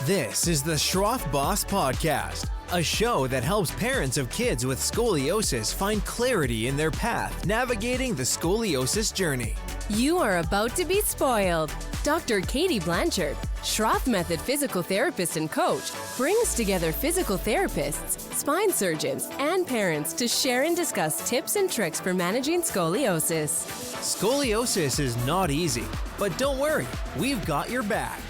This is the Schroth Boss Podcast, a show that helps parents of kids with scoliosis find clarity in their path navigating the scoliosis journey. You are about to be spoiled. Dr. Katie Blanchard, Schroth Method physical therapist and coach, brings together physical therapists, spine surgeons, and parents to share and discuss tips and tricks for managing scoliosis. Scoliosis is not easy, but don't worry, we've got your back.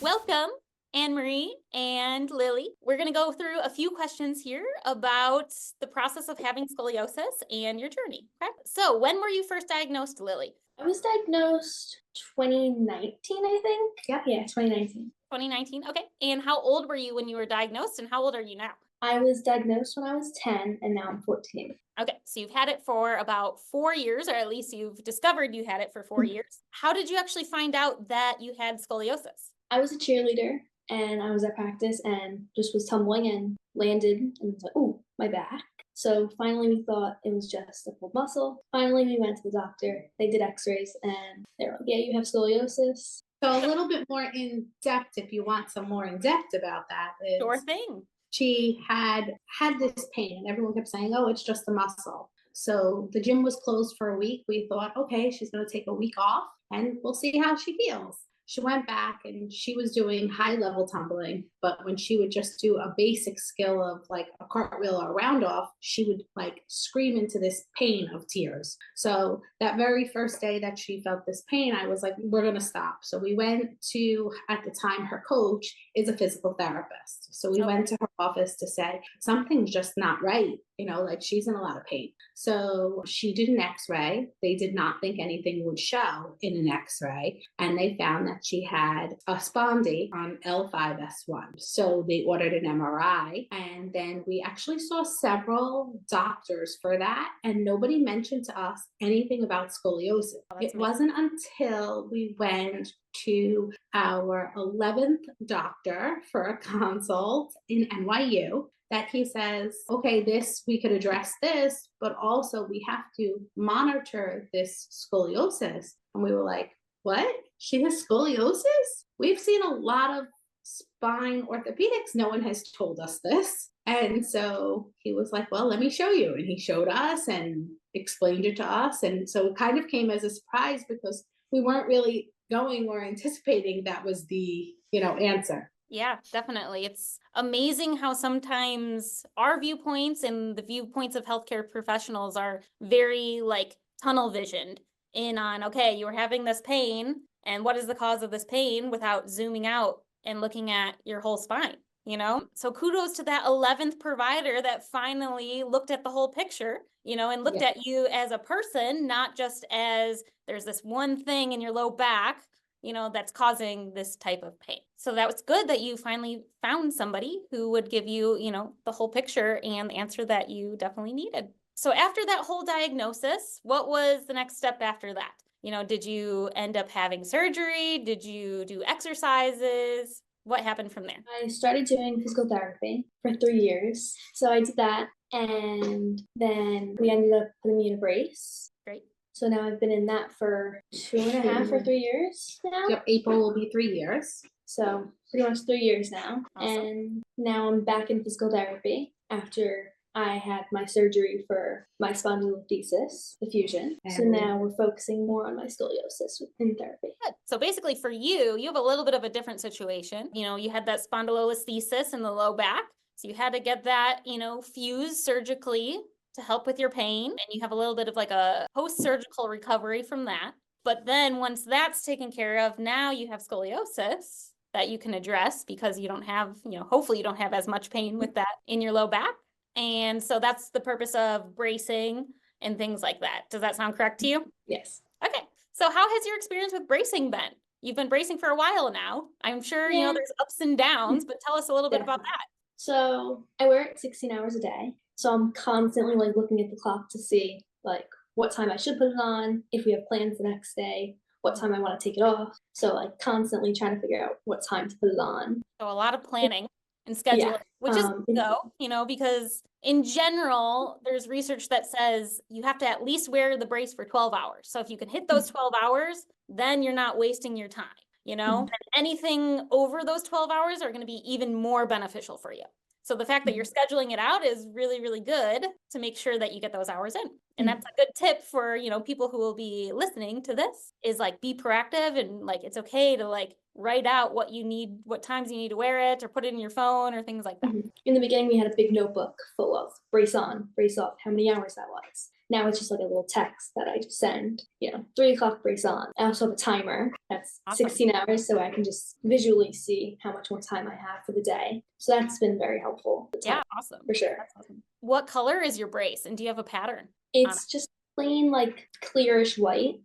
Welcome, Anne-Marie and Lily. We're going to go through a few questions here about the process of having scoliosis and your journey. Okay? So when were you first diagnosed, Lily? I was diagnosed 2019, I think. Yeah, 2019. 2019, okay. And how old were you when you were diagnosed, and how old are you now? I was diagnosed when I was 10, and now I'm 14. Okay, so you've had it for about 4 years, or at least you've discovered you had it for 4 years. How did you actually find out that you had scoliosis? I was a cheerleader, and I was at practice and just was tumbling and landed and was like, ooh, my back. So finally we thought it was just a pulled muscle. Finally we went to the doctor. They did x-rays and they were like, yeah, you have scoliosis. So a little bit more in depth, if you want some more in depth about that. Is Sure thing. She had this pain and everyone kept saying, oh, it's just the muscle. So the gym was closed for a week. We thought, okay, she's going to take a week off and we'll see how she feels. She went back and she was doing high level tumbling, but when she would just do a basic skill of like a cartwheel or a round off, she would like scream into this pain of tears. So that very first day that she felt this pain, I was like, we're going to stop. So we went to, at the time, her coach is a physical therapist. So we went to her office to say, something's just not right. You know, like she's in a lot of pain. So she did an x-ray. They did not think anything would show in an x-ray. And they found that she had a spondy on L5S1. So they ordered an MRI. And then we actually saw several doctors for that. And nobody mentioned to us anything about scoliosis. It wasn't until we went to our 11th doctor for a consult in NYU that he says, okay, we could address this, but also we have to monitor this scoliosis. And we were like, what? She has scoliosis? We've seen a lot of spine orthopedics. No one has told us this. And so he was like, well, let me show you. And he showed us and explained it to us. And so it kind of came as a surprise because we weren't really going or anticipating that was the, answer. Yeah, definitely. It's amazing how sometimes our viewpoints and the viewpoints of healthcare professionals are very tunnel visioned in on, okay, you were having this pain and what is the cause of this pain without zooming out and looking at your whole spine, So kudos to that 11th provider that finally looked at the whole picture, and looked at you as a person, not just as there's this one thing in your low back, that's causing this type of pain. So that was good that you finally found somebody who would give you, the whole picture and the answer that you definitely needed. So after that whole diagnosis, what was the next step after that? Did you end up having surgery? Did you do exercises? What happened from there? I started doing physical therapy for 3 years. So I did that. And then we ended up putting me in a brace. Great. So now I've been in that for 2.5 or 3 years now. Yep, April will be 3 years. So pretty much 3 years now. Awesome. And now I'm back in physical therapy after I had my surgery for my spondylolisthesis, the fusion. So now we're focusing more on my scoliosis in therapy. Good. So basically for you have a little bit of a different situation. You had that spondylolisthesis in the low back. So you had to get that, fused surgically to help with your pain. And you have a little bit of a post-surgical recovery from that. But then once that's taken care of, now you have scoliosis that you can address because you don't have, hopefully you don't have as much pain with that in your low back. And so that's the purpose of bracing and things like that. Does that sound correct to you? Yes. Okay. So how has your experience with bracing been? You've been bracing for a while now. I'm sure, there's ups and downs, but tell us a little bit about that. So I work 16 hours a day. So I'm constantly looking at the clock to see what time I should put it on, if we have plans the next day, what time I want to take it off. So constantly trying to figure out what time to put it on. So a lot of planning and scheduling, which is because in general, there's research that says you have to at least wear the brace for 12 hours. So if you can hit those 12 hours, then you're not wasting your time. you know, and anything over those 12 hours are going to be even more beneficial for you. So the fact that you're scheduling it out is really, really good to make sure that you get those hours in. And that's a good tip for, you know, people who will be listening to this is like, be proactive and like, it's okay to like write out what you need, what times you need to wear it or put it in your phone or things like that. In the beginning, we had a big notebook full of brace on, brace off, how many hours that was. Now it's just like a little text that I just send, you know, 3 o'clock brace on. I also have a timer that's Awesome. 16 hours, so I can just visually see how much more time I have for the day. So that's been very helpful. Yeah, awesome. For sure. That's awesome. What color is your brace and do you have a pattern? It's just plain like clearish white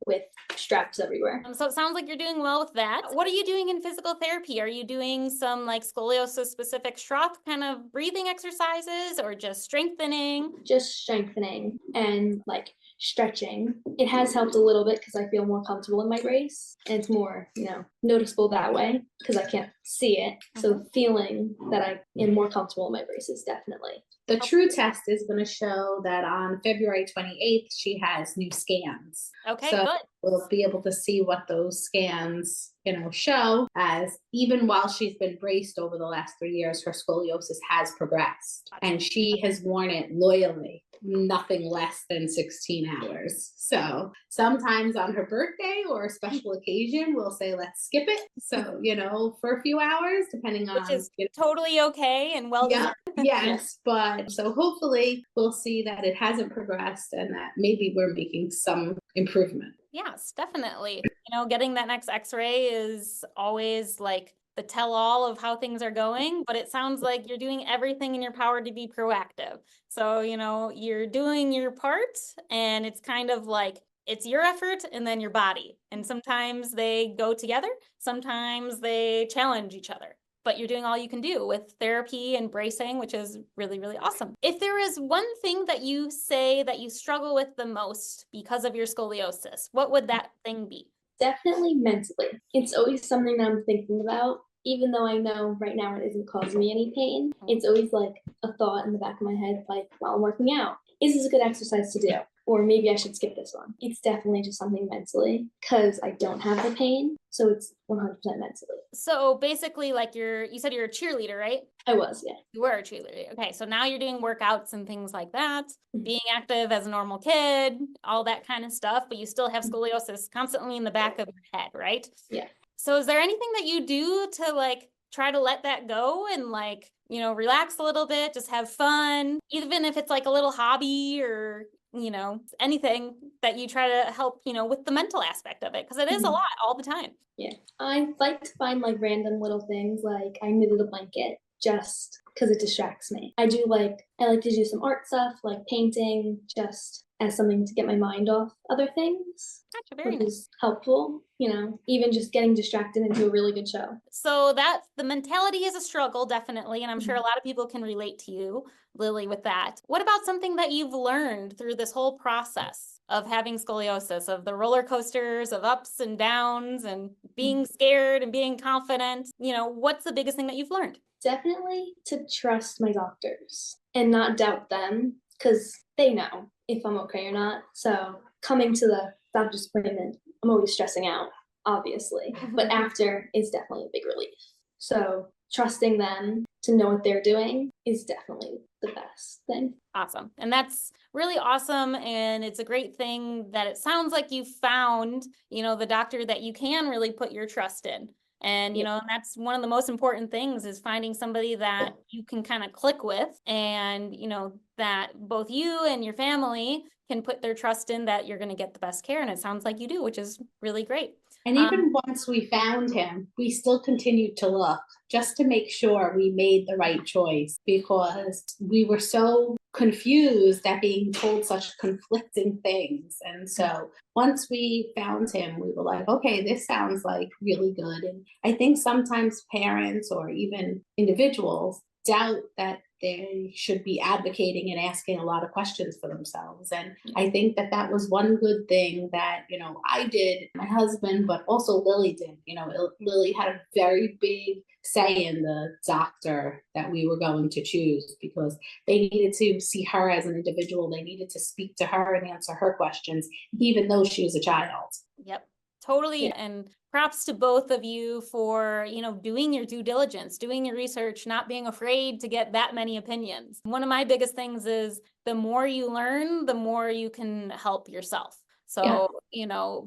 with straps everywhere. So it sounds like you're doing well with that. What are you doing in physical therapy? Are you doing some like scoliosis specific Schroth kind of breathing exercises or just strengthening? Just strengthening and like stretching. It has helped a little bit because I feel more comfortable in my brace and it's more, you know, noticeable that way because I can't see it. So feeling that I am more comfortable in my braces, definitely. The true test is going to show that on February 28th, she has new scans. Okay, So good. we'll be able to see what those scans, you know, show, as even while she's been braced over the last 3 years, her scoliosis has progressed and she has worn it loyally, nothing less than 16 hours. So sometimes on her birthday or a special occasion, we'll say, let's skip it. So, you know, for a few hours, depending on, Which is you totally okay and well yeah, deserved. yes, but so hopefully we'll see that it hasn't progressed and that maybe we're making some improvement. Yes, definitely. You know, getting that next x-ray is always like the tell-all of how things are going, but it sounds like you're doing everything in your power to be proactive. So, you know, you're doing your part and it's kind of like it's your effort and then your body. And sometimes they go together, sometimes they challenge each other. But you're doing all you can do with therapy and bracing, which is really, really awesome. If there is one thing that you say that you struggle with the most because of your scoliosis, what would that thing be? Definitely mentally. It's always something that I'm thinking about, even though I know right now it isn't causing me any pain. It's always like a thought in the back of my head, like while I'm working out, is this a good exercise to do? Or maybe I should skip this one. It's definitely just something mentally because I don't have the pain. So it's 100% mentally. So basically like you said you're a cheerleader, right? I was, yeah. You were a cheerleader. Okay. So now you're doing workouts and things like that, being active as a normal kid, all that kind of stuff, but you still have scoliosis constantly in the back of your head, right? Yeah. So is there anything that you do to like try to let that go and like, you know, relax a little bit, just have fun, even if it's like a little hobby or, you know, anything that you try to help, you know, with the mental aspect of it, because it is a lot all the time. Yeah. I like to find like random little things, like I knitted a blanket just because it distracts me. I like to do some art stuff, like painting, just as something to get my mind off other things. Gotcha, very which nice. is helpful, you know, even just getting distracted into a really good show. So that's the mentality is a struggle, definitely. And I'm sure a lot of people can relate to you, Lily, with that. What about something that you've learned through this whole process of having scoliosis, of the roller coasters, of ups and downs and being scared and being confident? You know, what's the biggest thing that you've learned? Definitely to trust my doctors and not doubt them because they know if I'm okay or not. So coming to the doctor's appointment, I'm always stressing out, obviously, but after is definitely a big relief. So trusting them to know what they're doing is definitely the best thing. Awesome. And that's really awesome. And it's a great thing that it sounds like you found, you know, the doctor that you can really put your trust in. And, you know, that's one of the most important things is finding somebody that you can kind of click with and, you know, that both you and your family can put their trust in that you're going to get the best care. And it sounds like you do, which is really great. And even once we found him, we still continued to look just to make sure we made the right choice because we were so confused at being told such conflicting things. And so once we found him, we were like, okay, this sounds like really good. And I think sometimes parents or even individuals doubt that they should be advocating and asking a lot of questions for themselves. And I think that that was one good thing that, you know, I did, my husband, but also Lily did. You know, Lily had a very big say in the doctor that we were going to choose because they needed to see her as an individual. They needed to speak to her and answer her questions, even though she was a child. Yep. totally. Yeah. And props to both of you for, doing your due diligence, doing your research, not being afraid to get that many opinions. One of my biggest things is the more you learn, the more you can help yourself. So,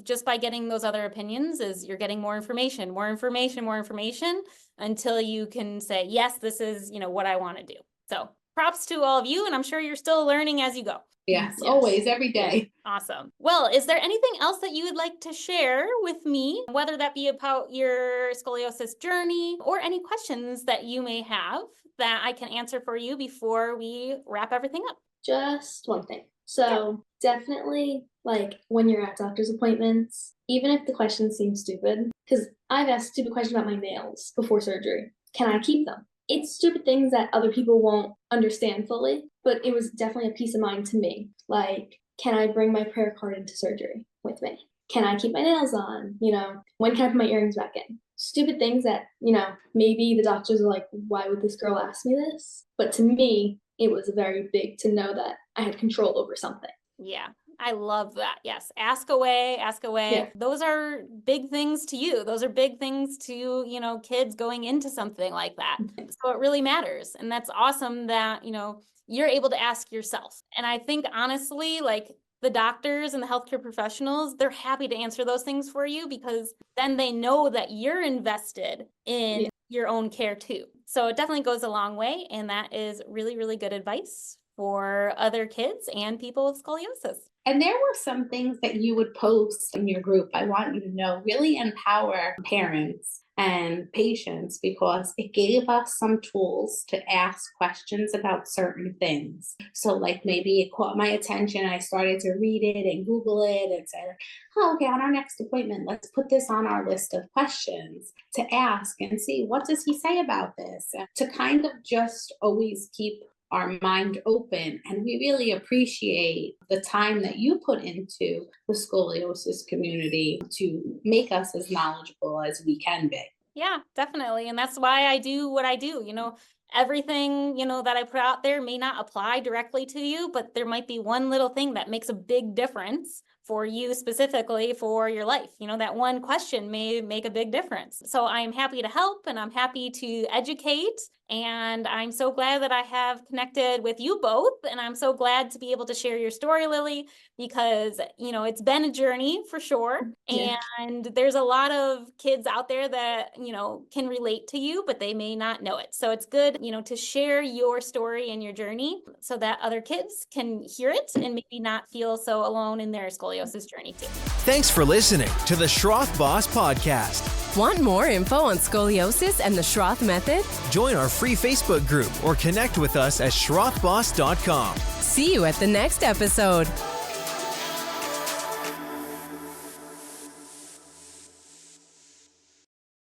just by getting those other opinions is you're getting more information until you can say, yes, this is, what I want to do. So props to all of you. And I'm sure you're still learning as you go. Yes, always, every day. Awesome. Well, is there anything else that you would like to share with me, whether that be about your scoliosis journey or any questions that you may have that I can answer for you before we wrap everything up? Just one thing. So definitely, like, when you're at doctor's appointments, even if the questions seem stupid, because I've asked stupid questions about my nails before surgery. Can I keep them? It's stupid things that other people won't understand fully, but it was definitely a peace of mind to me. Like, can I bring my prayer card into surgery with me? Can I keep my nails on? When can I put my earrings back in? Stupid things that, maybe the doctors are like, why would this girl ask me this? But to me, it was very big to know that I had control over something. Yeah, I love that. Yes. Ask away. Yeah. Those are big things to you. Those are big things to, kids going into something like that. So it really matters. And that's awesome that, you're able to ask yourself. And I think honestly, like, the doctors and the healthcare professionals, they're happy to answer those things for you because then they know that you're invested in your own care too. So it definitely goes a long way. And that is really, really good advice for other kids and people with scoliosis. And there were some things that you would post in your group. I want you to know, really empower parents and patients because it gave us some tools to ask questions about certain things. So like maybe it caught my attention. I started to read it and Google it and say, oh, okay, on our next appointment, let's put this on our list of questions to ask and see what does he say about this, to kind of just always keep our mind open. And we really appreciate the time that you put into the scoliosis community to make us as knowledgeable as we can be. Yeah, definitely. And that's why I do what I do. Everything, that I put out there may not apply directly to you, but there might be one little thing that makes a big difference for you specifically for your life. That one question may make a big difference. So I'm happy to help and I'm happy to educate. And I'm so glad that I have connected with you both. And I'm so glad to be able to share your story, Lily, because, it's been a journey for sure. Yeah. And there's a lot of kids out there that, can relate to you, but they may not know it. So it's good, to share your story and your journey so that other kids can hear it and maybe not feel so alone in their scoliosis journey too. Thanks for listening to the Schroth Boss Podcast. Want more info on scoliosis and the Schroth Method? Join our free Facebook group or connect with us at schrothboss.com. See you at the next episode.